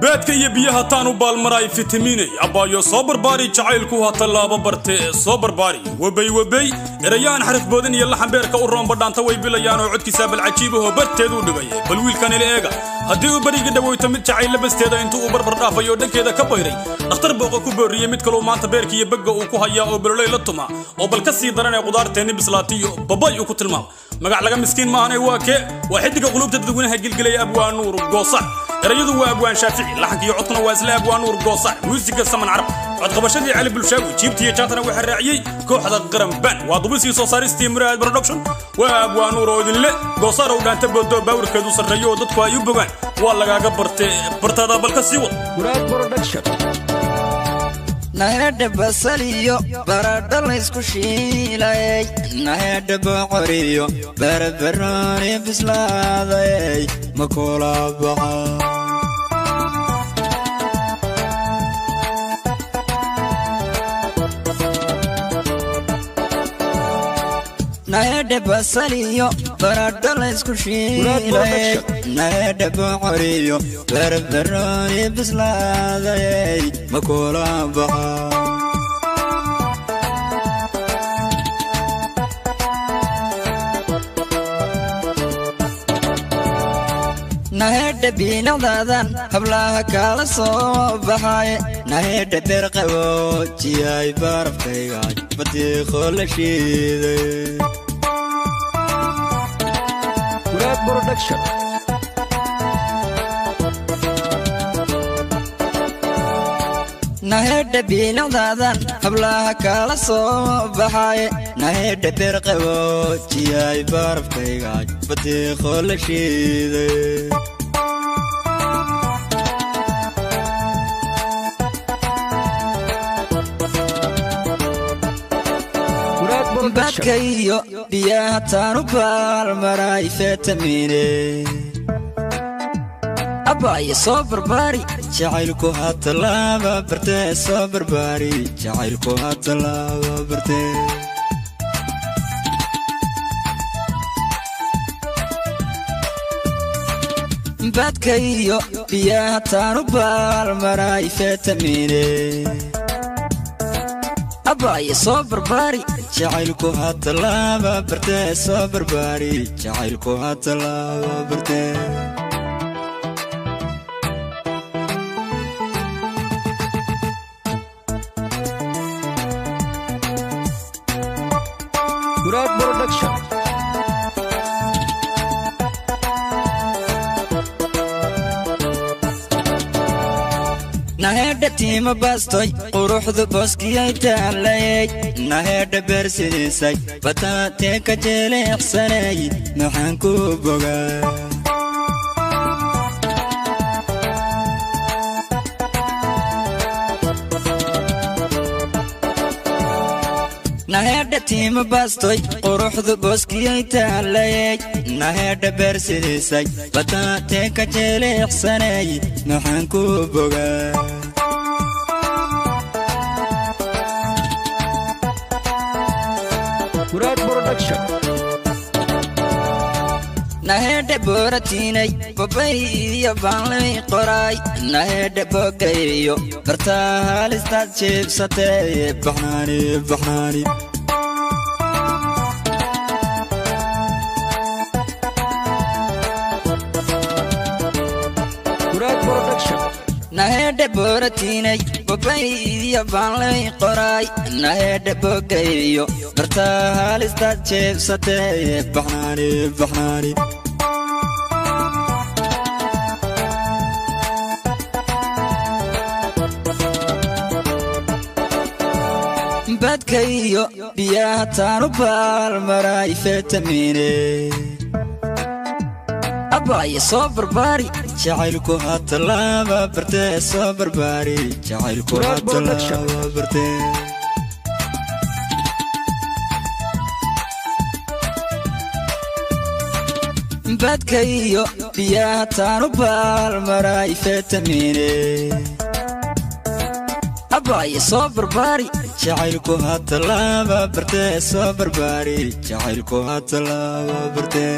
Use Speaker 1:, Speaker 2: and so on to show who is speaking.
Speaker 1: beedka iyo biyaha taan u baalmaray fitamiinay abaayo soo barbaari jacaylku ha tallaabo bartee soo barbaari wabay erayaan xarif boodan iyo laxan beerka u roon badhaanta way bilayaan oo codkiisa bal cajiib ah barteedu dhigay bal wiilkan ila eega haddii uu bariga dhawayto mid jacayl labasteeda intuu u barbar dhaafayo dhankeeda ka bayray dhakhtar booqo ku booriyay mid kale maanta beerka iyo bagga uu ku hayaa oo balolay la tuma oo bal ka sii daran ee qudaarteeni bislaatiyo babay uu ku tilmaamo magac laga miskiin maahanay waa kee waa xidiga qulubta dadweynaha gilgilay abwaan nuur goosac erayadu waa abwaan shaafici laxankiyo codkuna waa isla abwaan nuur goosac muusiga saman carab cod qabashadii cali bulshaawi jiibtiyo jaantana waxa raaciyay kooxda qaranban waa dubisii soo saaristii muraad production waa abwaan nuur oo idin le goosac oo dhaanta boodo baawirkeedu sarreeyo oo dadku ay u bogaan waa lagaaga bartada balka sii wad
Speaker 2: muraad production
Speaker 3: nahada basaliyo baradho la isku shiilay nahada boqoriyo barbarooni bislaaday makula baxa nahada basaliyo baradho la isku shiilay nahada boqoriyo barbarooni bislaaday makula baxa nahada biinadadan hablaha kala soo baxay nahada berqabo jiyay barafkayga badiiqo la shiiday
Speaker 2: muraad production
Speaker 3: nahada biinadadan hablaha kala soo baxay nahada berqabo jiyay barafkayga badiiqo la shiiday badkayo biyaha taan u baalmaray fitamiine abaayo soo barbaari jacaylku ha tallaaba bartee soo barbaari jacaylku ha tallaaba bartee badkayo biyaha taan u baalmaray fitamiine abaayo soo barbaari jacaylku ha tallaaba bartee soo barbaari jacaylku ha tallaaba bartee
Speaker 2: muraad production
Speaker 3: nahada tiima baastoy quruxdu booskiyay taalay nahada beersidiisay bataatee ka jeleecsanay maxaan ku bogaa nahada tiima baastoy quruxdu booskiyay taalay nahada beersidiisay bataatee ka jeleecsanay maxaan ku bogaa
Speaker 2: muraad production
Speaker 3: nahada booratinay babay iyo baanlay qoray nahada bogayo bartaalistaad jiibsatay baxnaani
Speaker 2: muraad production
Speaker 3: nahada booratinay babay iyo baanlay qoray nahada bogayo bartaalistaad jiibsatay baxnaani badkayo biyaha taan u baalmaray fitamiine abaayo soo barbaari jacaylku ha tallaaba bartee soo barbaari jacaylku ha tallaaba bartee badkayo biyaha taan u baalmaray fitamiine abaayo soo barbaari jacaylku ha tallaaba bartee soo barbaari jacaylku ha tallaaba bartee